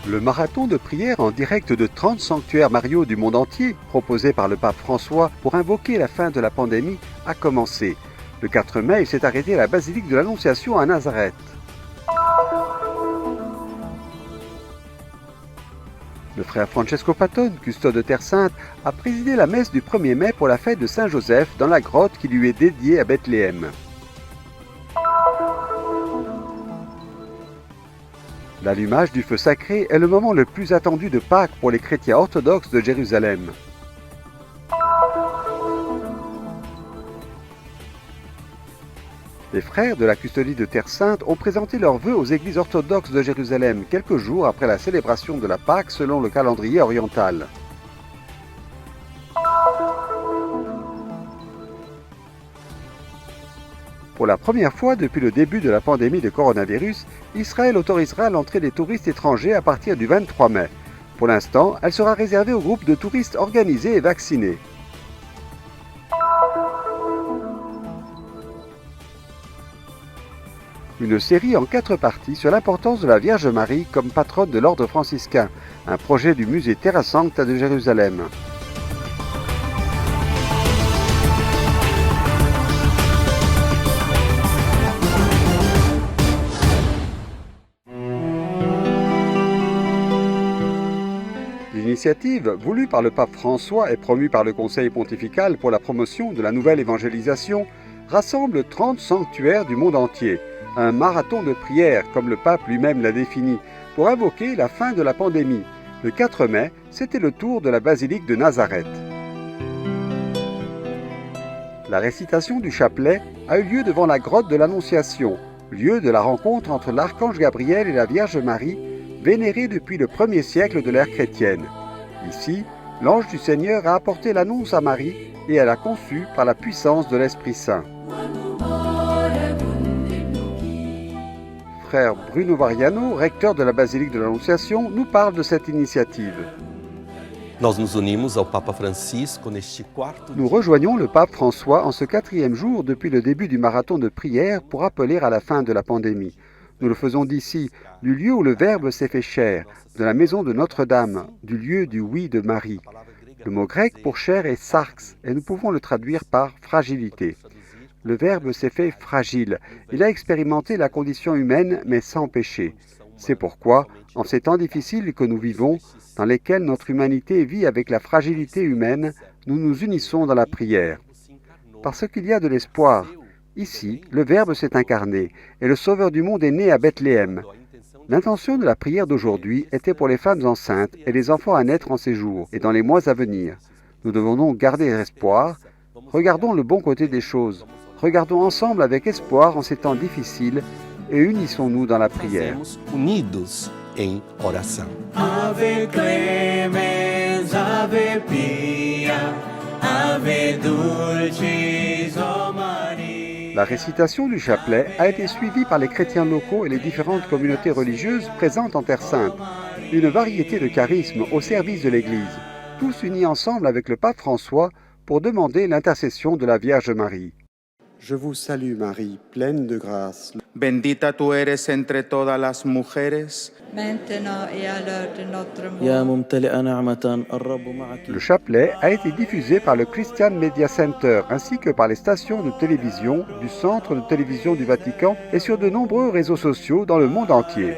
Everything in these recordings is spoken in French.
Le marathon de prière en direct de 30 sanctuaires mariaux du monde entier, proposé par le pape François pour invoquer la fin de la pandémie, a commencé. Le 4 mai, il s'est arrêté à la basilique de l'Annonciation à Nazareth. Le frère Francesco Patton, custode de Terre Sainte, a présidé la messe du 1er mai pour la fête de Saint-Joseph dans la grotte qui lui est dédiée à Bethléem. L'allumage du feu sacré est le moment le plus attendu de Pâques pour les chrétiens orthodoxes de Jérusalem. Les frères de la custodie de Terre Sainte ont présenté leurs vœux aux églises orthodoxes de Jérusalem quelques jours après la célébration de la Pâque selon le calendrier oriental. Pour la première fois depuis le début de la pandémie de coronavirus, Israël autorisera l'entrée des touristes étrangers à partir du 23 mai. Pour l'instant, elle sera réservée aux groupes de touristes organisés et vaccinés. Une série en 4 parties sur l'importance de la Vierge Marie comme patronne de l'ordre franciscain, un projet du musée Terra Sancta de Jérusalem. L'initiative, voulue par le pape François et promue par le Conseil pontifical pour la promotion de la nouvelle évangélisation, rassemble 30 sanctuaires du monde entier, un marathon de prière comme le pape lui-même l'a défini, pour invoquer la fin de la pandémie. Le 4 mai, c'était le tour de la basilique de Nazareth. La récitation du chapelet a eu lieu devant la grotte de l'Annonciation, lieu de la rencontre entre l'archange Gabriel et la Vierge Marie, vénérée depuis le 1er siècle de l'ère chrétienne. Ici, l'ange du Seigneur a apporté l'annonce à Marie et elle a conçu par la puissance de l'Esprit Saint. Frère Bruno Variano, recteur de la basilique de l'Annonciation, nous parle de cette initiative. Nous rejoignons le pape François en ce 4e jour depuis le début du marathon de prière pour appeler à la fin de la pandémie. Nous le faisons d'ici, du lieu où le Verbe s'est fait chair, de la maison de Notre-Dame, du lieu du oui de Marie. Le mot grec pour chair est sarx, et nous pouvons le traduire par fragilité. Le Verbe s'est fait fragile. Il a expérimenté la condition humaine, mais sans péché. C'est pourquoi, en ces temps difficiles que nous vivons, dans lesquels notre humanité vit avec la fragilité humaine, nous nous unissons dans la prière. Parce qu'il y a de l'espoir. Ici, le Verbe s'est incarné et le Sauveur du monde est né à Bethléem. L'intention de la prière d'aujourd'hui était pour les femmes enceintes et les enfants à naître en ces jours et dans les mois à venir. Nous devons donc garder espoir. Regardons le bon côté des choses. Regardons ensemble avec espoir en ces temps difficiles et unissons-nous dans la prière. Unidos em oração. Ave clemens, ave pia, ave dulcis, o Maria. La récitation du chapelet a été suivie par les chrétiens locaux et les différentes communautés religieuses présentes en Terre Sainte. Une variété de charismes au service de l'Église, tous unis ensemble avec le pape François pour demander l'intercession de la Vierge Marie. Je vous salue Marie, pleine de grâce. Bendita tú eres entre todas las mujeres. maintenant et à l'heure de notre يا mort. ممتلئ نعمة الرب معك. Le chapelet a été diffusé par le Christian Media Center ainsi que par les stations de télévision du Centre de télévision du Vatican et sur de nombreux réseaux sociaux dans le monde entier.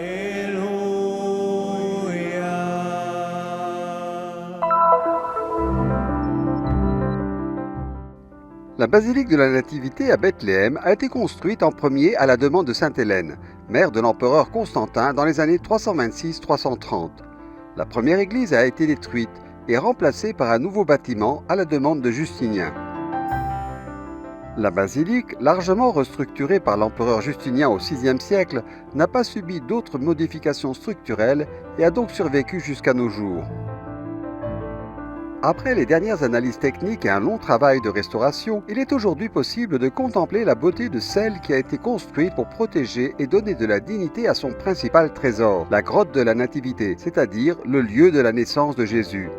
La basilique de la Nativité à Bethléem a été construite en premier à la demande de Sainte Hélène, mère de l'empereur Constantin dans les années 326-330. La première église a été détruite et remplacée par un nouveau bâtiment à la demande de Justinien. La basilique, largement restructurée par l'empereur Justinien au VIe siècle, n'a pas subi d'autres modifications structurelles et a donc survécu jusqu'à nos jours. Après les dernières analyses techniques et un long travail de restauration, il est aujourd'hui possible de contempler la beauté de celle qui a été construite pour protéger et donner de la dignité à son principal trésor, la grotte de la Nativité, c'est-à-dire le lieu de la naissance de Jésus.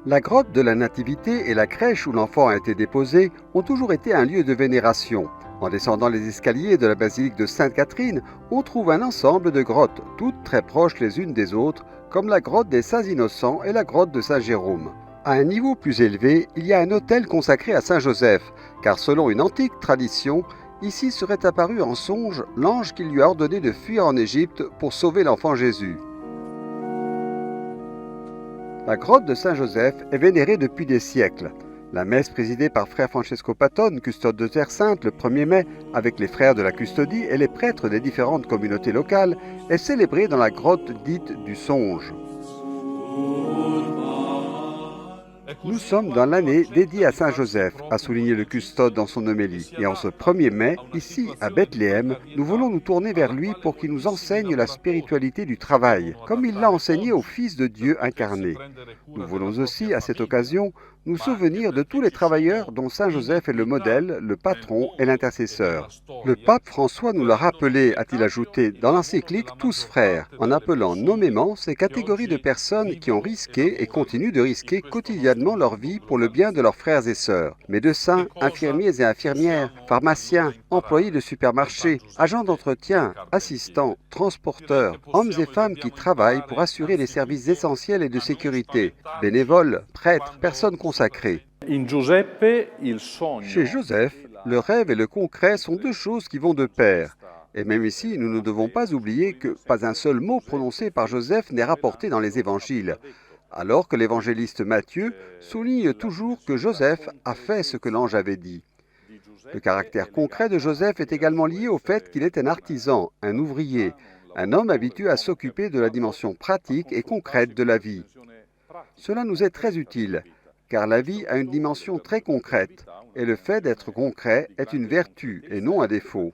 La grotte de la Nativité et la crèche où l'enfant a été déposé ont toujours été un lieu de vénération. En descendant les escaliers de la basilique de Sainte-Catherine, on trouve un ensemble de grottes, toutes très proches les unes des autres, comme la grotte des Saints Innocents et la grotte de Saint-Jérôme. À un niveau plus élevé, il y a un autel consacré à Saint Joseph, car selon une antique tradition, ici serait apparu en songe l'ange qui lui a ordonné de fuir en Égypte pour sauver l'enfant Jésus. La grotte de Saint-Joseph est vénérée depuis des siècles. La messe présidée par frère Francesco Patton, custode de Terre Sainte, le 1er mai, avec les frères de la custodie et les prêtres des différentes communautés locales, est célébrée dans la grotte dite du Songe. Nous sommes dans l'année dédiée à Saint Joseph, a souligné le custode dans son homélie. Et en ce 1er mai, ici à Bethléem, nous voulons nous tourner vers lui pour qu'il nous enseigne la spiritualité du travail, comme il l'a enseigné au Fils de Dieu incarné. Nous voulons aussi, à cette occasion, nous souvenir de tous les travailleurs dont Saint Joseph est le modèle, le patron et l'intercesseur. Le pape François nous l'a rappelé, a-t-il ajouté, dans l'encyclique Tous frères, en appelant nommément ces catégories de personnes qui ont risqué et continuent de risquer quotidiennement leur vie pour le bien de leurs frères et sœurs. Médecins, infirmiers et infirmières, pharmaciens, employés de supermarchés, agents d'entretien, assistants, transporteurs, hommes et femmes qui travaillent pour assurer les services essentiels et de sécurité, bénévoles, prêtres, personnes consacrées. Chez Joseph, le rêve et le concret sont deux choses qui vont de pair. Et même ici, nous ne devons pas oublier que pas un seul mot prononcé par Joseph n'est rapporté dans les évangiles, alors que l'évangéliste Matthieu souligne toujours que Joseph a fait ce que l'ange avait dit. Le caractère concret de Joseph est également lié au fait qu'il est un artisan, un ouvrier, un homme habitué à s'occuper de la dimension pratique et concrète de la vie. Cela nous est très utile, car la vie a une dimension très concrète, et le fait d'être concret est une vertu et non un défaut.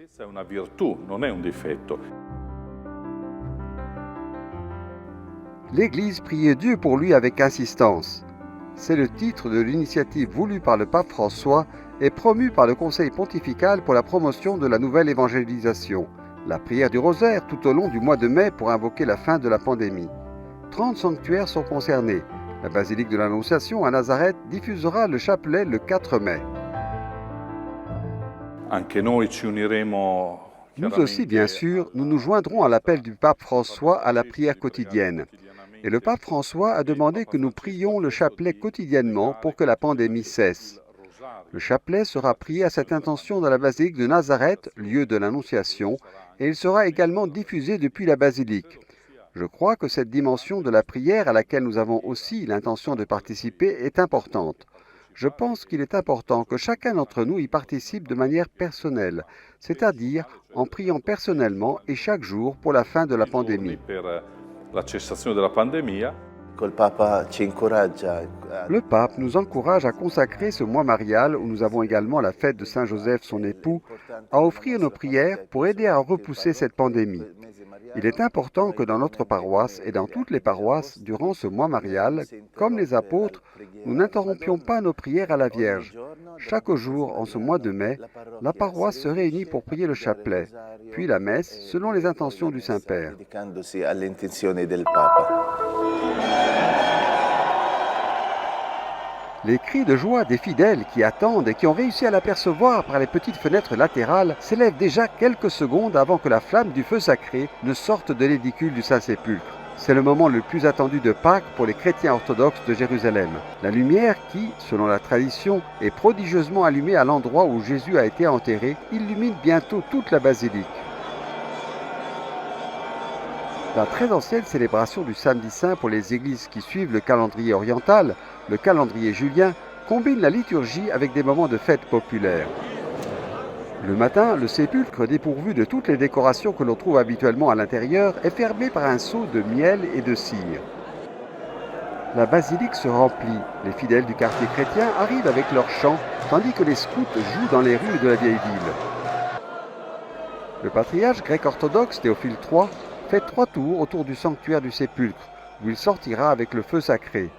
L'Église priait Dieu pour lui avec insistance. C'est le titre de l'initiative voulue par le pape François et promue par le Conseil pontifical pour la promotion de la nouvelle évangélisation. La prière du rosaire tout au long du mois de mai pour invoquer la fin de la pandémie. 30 sanctuaires sont concernés. La basilique de l'Annonciation à Nazareth diffusera le chapelet le 4 mai. Nous aussi, bien sûr, nous nous joindrons à l'appel du pape François à la prière quotidienne. Et le pape François a demandé que nous prions le chapelet quotidiennement pour que la pandémie cesse. Le chapelet sera prié à cette intention dans la basilique de Nazareth, lieu de l'Annonciation, et il sera également diffusé depuis la basilique. Je crois que cette dimension de la prière à laquelle nous avons aussi l'intention de participer est importante. Je pense qu'il est important que chacun d'entre nous y participe de manière personnelle, c'est-à-dire en priant personnellement et chaque jour pour la fin de la pandémie. Le pape nous encourage à consacrer ce mois marial, où nous avons également la fête de Saint Joseph, son époux, à offrir nos prières pour aider à repousser cette pandémie. Il est important que dans notre paroisse et dans toutes les paroisses, durant ce mois marial, comme les apôtres, nous n'interrompions pas nos prières à la Vierge. Chaque jour, en ce mois de mai, la paroisse se réunit pour prier le chapelet, puis la messe selon les intentions du Saint-Père. Les cris de joie des fidèles qui attendent et qui ont réussi à l'apercevoir par les petites fenêtres latérales s'élèvent déjà quelques secondes avant que la flamme du feu sacré ne sorte de l'édicule du Saint-Sépulcre. C'est le moment le plus attendu de Pâques pour les chrétiens orthodoxes de Jérusalem. La lumière qui, selon la tradition, est prodigieusement allumée à l'endroit où Jésus a été enterré, illumine bientôt toute la basilique. La très ancienne célébration du Samedi Saint pour les églises qui suivent le calendrier oriental, le calendrier julien, combine la liturgie avec des moments de fête populaire. Le matin, le sépulcre, dépourvu de toutes les décorations que l'on trouve habituellement à l'intérieur, est fermé par un sceau de miel et de cire. La basilique se remplit. Les fidèles du quartier chrétien arrivent avec leurs chants, tandis que les scouts jouent dans les rues de la vieille ville. Le patriarche grec-orthodoxe Théophile III fait 3 tours autour du sanctuaire du sépulcre, où il sortira avec le feu sacré.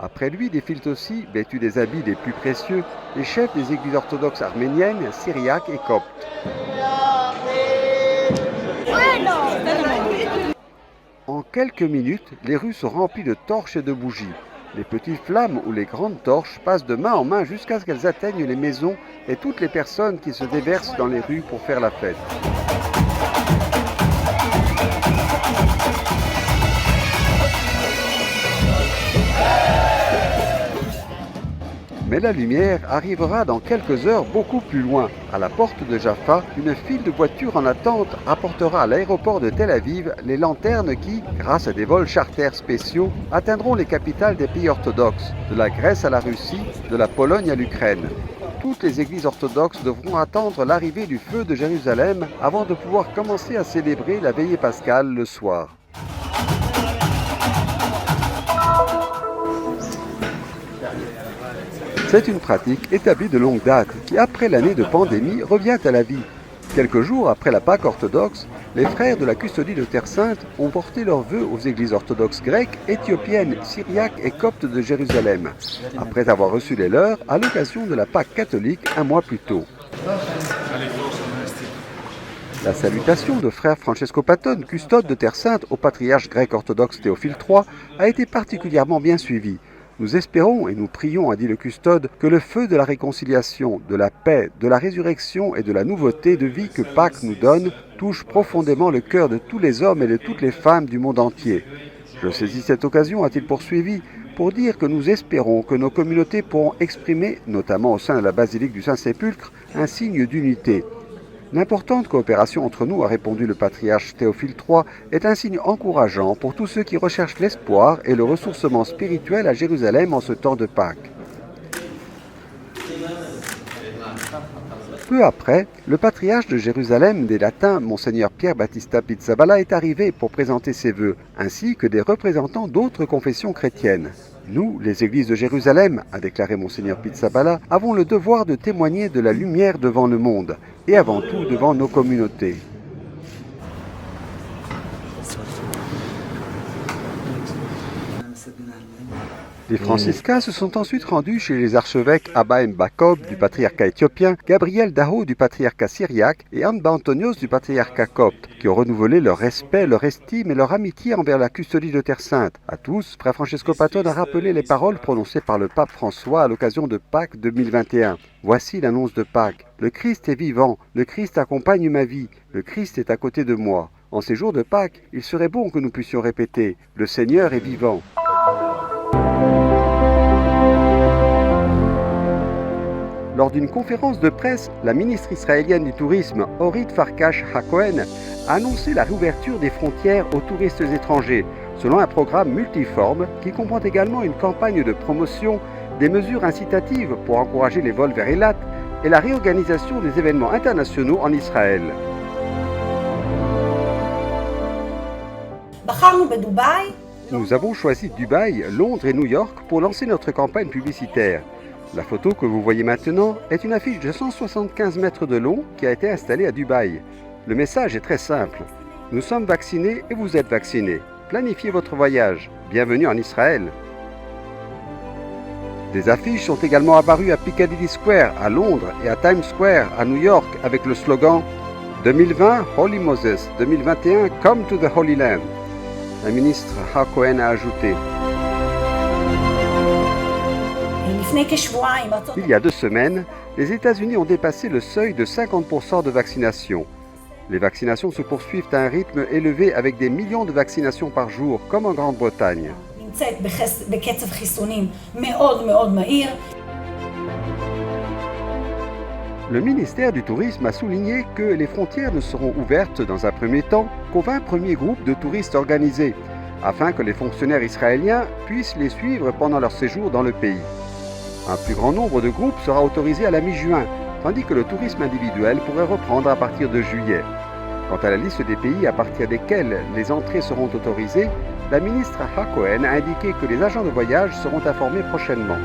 Après lui défilent aussi, vêtus des habits les plus précieux, les chefs des églises orthodoxes arméniennes, syriaques et coptes. En quelques minutes, les rues sont remplies de torches et de bougies. Les petites flammes ou les grandes torches passent de main en main jusqu'à ce qu'elles atteignent les maisons et toutes les personnes qui se déversent dans les rues pour faire la fête. Mais la lumière arrivera dans quelques heures beaucoup plus loin. À la porte de Jaffa, une file de voitures en attente rapportera à l'aéroport de Tel Aviv les lanternes qui, grâce à des vols charters spéciaux, atteindront les capitales des pays orthodoxes, de la Grèce à la Russie, de la Pologne à l'Ukraine. Toutes les églises orthodoxes devront attendre l'arrivée du feu de Jérusalem avant de pouvoir commencer à célébrer la veillée pascale le soir. C'est une pratique établie de longue date qui, après l'année de pandémie, revient à la vie. Quelques jours après la Pâque orthodoxe, les frères de la custodie de Terre Sainte ont porté leurs vœux aux églises orthodoxes grecques, éthiopiennes, syriaques et coptes de Jérusalem, après avoir reçu les leurs à l'occasion de la Pâque catholique un mois plus tôt. La salutation de frère Francesco Patton, custode de Terre Sainte au patriarche grec orthodoxe Théophile III, a été particulièrement bien suivie. Nous espérons et nous prions, a dit le custode, que le feu de la réconciliation, de la paix, de la résurrection et de la nouveauté de vie que Pâques nous donne touche profondément le cœur de tous les hommes et de toutes les femmes du monde entier. Je saisis cette occasion, a-t-il poursuivi, pour dire que nous espérons que nos communautés pourront exprimer, notamment au sein de la basilique du Saint-Sépulcre, un signe d'unité. L'importante coopération entre nous, a répondu le patriarche Théophile III, est un signe encourageant pour tous ceux qui recherchent l'espoir et le ressourcement spirituel à Jérusalem en ce temps de Pâques. Peu après, le patriarche de Jérusalem des Latins, Monseigneur Pierre Battista Pizzaballa, est arrivé pour présenter ses vœux, ainsi que des représentants d'autres confessions chrétiennes. Nous, les églises de Jérusalem, a déclaré Monseigneur Pizzaballa, avons le devoir de témoigner de la lumière devant le monde, et avant tout devant nos communautés. Les franciscains se sont ensuite rendus chez les archevêques Abba Mbakob du patriarcat éthiopien, Gabriel Daho du patriarcat syriaque et Anba Antonios du patriarcat copte, qui ont renouvelé leur respect, leur estime et leur amitié envers la custodie de Terre Sainte. À tous, frère Francesco Patton a rappelé les paroles prononcées par le pape François à l'occasion de Pâques 2021. Voici l'annonce de Pâques. Le Christ est vivant, le Christ accompagne ma vie, le Christ est à côté de moi. En ces jours de Pâques, il serait bon que nous puissions répéter « Le Seigneur est vivant ». Lors d'une conférence de presse, la ministre israélienne du Tourisme, Orit Farkash Hakohen, a annoncé la réouverture des frontières aux touristes étrangers, selon un programme multiforme qui comprend également une campagne de promotion, des mesures incitatives pour encourager les vols vers Eilat et la réorganisation des événements internationaux en Israël. Nous avons choisi Dubaï, Londres et New York pour lancer notre campagne publicitaire. La photo que vous voyez maintenant est une affiche de 175 mètres de long qui a été installée à Dubaï. Le message est très simple. Nous sommes vaccinés et vous êtes vaccinés. Planifiez votre voyage. Bienvenue en Israël. Des affiches sont également apparues à Piccadilly Square à Londres et à Times Square à New York avec le slogan 2020 Holy Moses, 2021 Come to the Holy Land. La ministre Hakohen a ajouté. Il y a 2 semaines, les États-Unis ont dépassé le seuil de 50% de vaccination. Les vaccinations se poursuivent à un rythme élevé avec des millions de vaccinations par jour, comme en Grande-Bretagne. Le ministère du Tourisme a souligné que les frontières ne seront ouvertes dans un premier temps qu'aux 20 premiers groupes de touristes organisés, afin que les fonctionnaires israéliens puissent les suivre pendant leur séjour dans le pays. Un plus grand nombre de groupes sera autorisé à la mi-juin, tandis que le tourisme individuel pourrait reprendre à partir de juillet. Quant à la liste des pays à partir desquels les entrées seront autorisées, la ministre Hakohen a indiqué que les agents de voyage seront informés prochainement.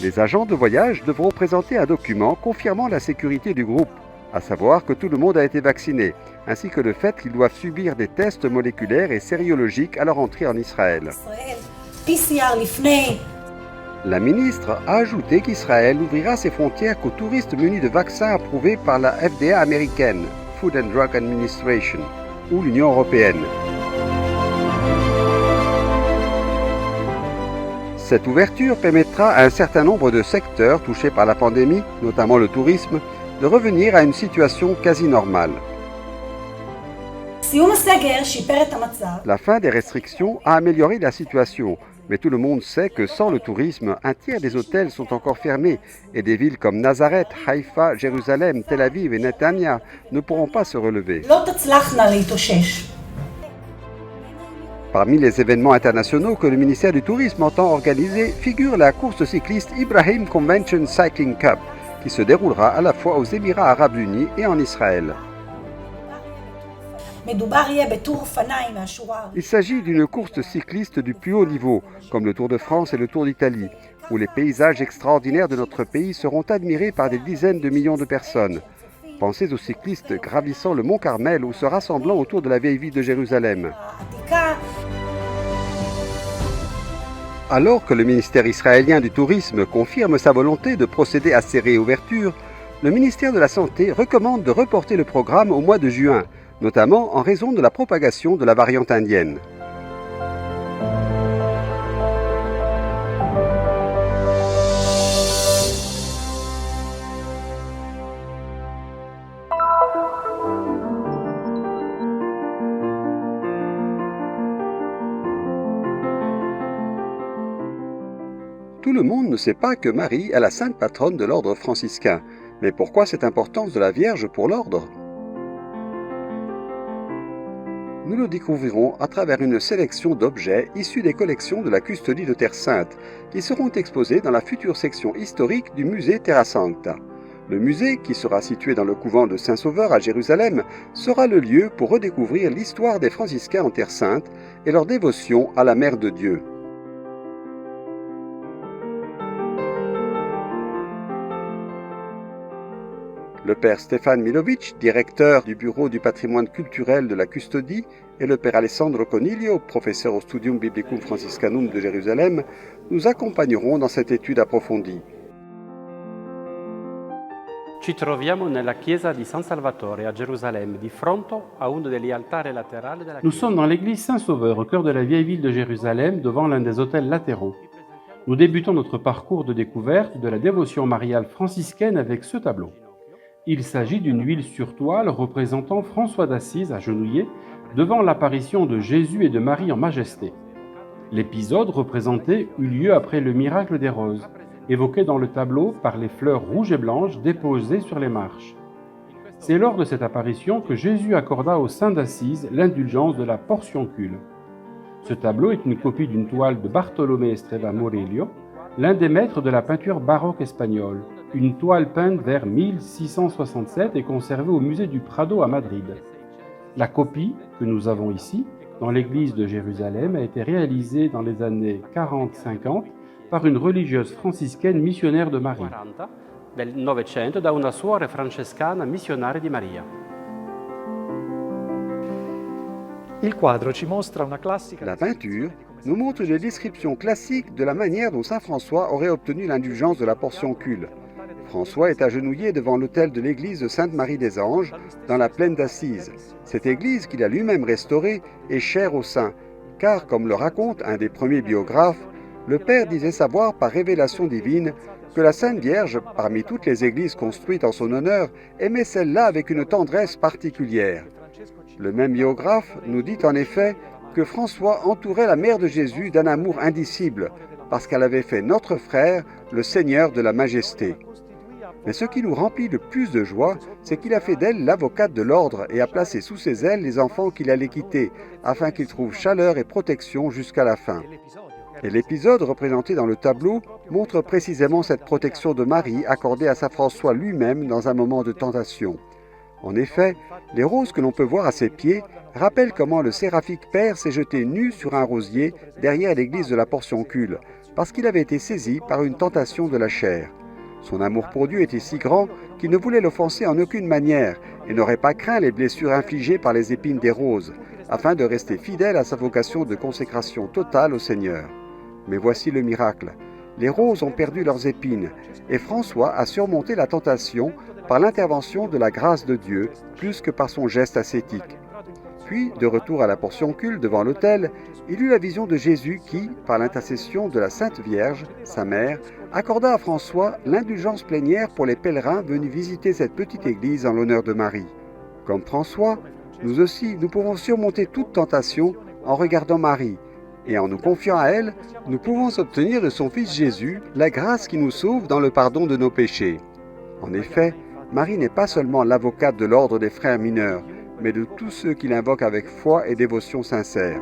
Les agents de voyage devront présenter un document confirmant la sécurité du groupe, à savoir que tout le monde a été vacciné, ainsi que le fait qu'ils doivent subir des tests moléculaires et sériologiques à leur entrée en Israël. La ministre a ajouté qu'Israël n'ouvrira ses frontières qu'aux touristes munis de vaccins approuvés par la FDA américaine, Food and Drug Administration, ou l'Union européenne. Cette ouverture permettra à un certain nombre de secteurs touchés par la pandémie, notamment le tourisme, de revenir à une situation quasi normale. La fin des restrictions a amélioré la situation, mais tout le monde sait que sans le tourisme, un tiers des hôtels sont encore fermés et des villes comme Nazareth, Haïfa, Jérusalem, Tel Aviv et Netanya ne pourront pas se relever. Parmi les événements internationaux que le ministère du Tourisme entend organiser figure la course cycliste Ibrahim Convention Cycling Cup, qui se déroulera à la fois aux Émirats Arabes Unis et en Israël. Il s'agit d'une course cycliste du plus haut niveau, comme le Tour de France et le Tour d'Italie, où les paysages extraordinaires de notre pays seront admirés par des dizaines de millions de personnes. Pensez aux cyclistes gravissant le mont Carmel ou se rassemblant autour de la vieille ville de Jérusalem. Alors que le ministère israélien du Tourisme confirme sa volonté de procéder à ces réouvertures, le ministère de la Santé recommande de reporter le programme au mois de juin, notamment en raison de la propagation de la variante indienne. Tout le monde ne sait pas que Marie est la sainte patronne de l'ordre franciscain. Mais pourquoi cette importance de la Vierge pour l'ordre ? Nous le découvrirons à travers une sélection d'objets issus des collections de la Custodie de Terre Sainte, qui seront exposés dans la future section historique du musée Terra Sancta. Le musée, qui sera situé dans le couvent de Saint-Sauveur à Jérusalem, sera le lieu pour redécouvrir l'histoire des franciscains en Terre Sainte et leur dévotion à la Mère de Dieu. Le père Stefan Milovic, directeur du bureau du patrimoine culturel de la Custodie, et le père Alessandro Coniglio, professeur au Studium Biblicum Franciscanum de Jérusalem, nous accompagneront dans cette étude approfondie. Ci troviamo nella chiesa di San Salvatore a Gerusalemme, di fronte a uno degli altari laterali della chiesa. Nous sommes dans l'église Saint-Sauveur, au cœur de la vieille ville de Jérusalem, devant l'un des autels latéraux. Nous débutons notre parcours de découverte de la dévotion mariale franciscaine avec ce tableau. Il s'agit d'une huile sur toile représentant François d'Assise agenouillé devant l'apparition de Jésus et de Marie en majesté. L'épisode représenté eut lieu après le miracle des roses, évoqué dans le tableau par les fleurs rouges et blanches déposées sur les marches. C'est lors de cette apparition que Jésus accorda au saint d'Assise l'indulgence de la portioncule. Ce tableau est une copie d'une toile de Bartolomé Estrella Morello, l'un des maîtres de la peinture baroque espagnole, une toile peinte vers 1667 et conservée au musée du Prado à Madrid. La copie que nous avons ici, dans l'église de Jérusalem, a été réalisée dans les années 40-50 par une religieuse franciscaine missionnaire de Marie. Del Novecento da una suora francescana missionaria di Maria. La peinture nous montre une description classique de la manière dont saint François aurait obtenu l'indulgence de la portioncule. François est agenouillé devant l'autel de l'église de Sainte-Marie des Anges, dans la plaine d'Assise. Cette église qu'il a lui-même restaurée est chère au saint, car, comme le raconte un des premiers biographes, le père disait savoir par révélation divine que la Sainte Vierge, parmi toutes les églises construites en son honneur, aimait celle-là avec une tendresse particulière. Le même biographe nous dit en effet que François entourait la mère de Jésus d'un amour indicible, parce qu'elle avait fait notre frère le Seigneur de la majesté. Mais ce qui nous remplit le plus de joie, c'est qu'il a fait d'elle l'avocate de l'ordre et a placé sous ses ailes les enfants qu'il allait quitter, afin qu'ils trouvent chaleur et protection jusqu'à la fin. Et l'épisode représenté dans le tableau montre précisément cette protection de Marie accordée à saint François lui-même dans un moment de tentation. En effet, les roses que l'on peut voir à ses pieds rappellent comment le séraphique père s'est jeté nu sur un rosier derrière l'église de la portioncule, parce qu'il avait été saisi par une tentation de la chair. Son amour pour Dieu était si grand qu'il ne voulait l'offenser en aucune manière et n'aurait pas craint les blessures infligées par les épines des roses, afin de rester fidèle à sa vocation de consécration totale au Seigneur. Mais voici le miracle. les roses ont perdu leurs épines et François a surmonté la tentation par l'intervention de la grâce de Dieu plus que par son geste ascétique. Puis, de retour à la portion culte devant l'autel, il eut la vision de Jésus qui, par l'intercession de la Sainte Vierge, sa mère, accorda à François l'indulgence plénière pour les pèlerins venus visiter cette petite église en l'honneur de Marie. Comme François, nous aussi, nous pouvons surmonter toute tentation en regardant Marie, et en nous confiant à elle, nous pouvons obtenir de son Fils Jésus la grâce qui nous sauve dans le pardon de nos péchés. En effet, Marie n'est pas seulement l'avocate de l'ordre des frères mineurs, mais de tous ceux qui l'invoquent avec foi et dévotion sincère.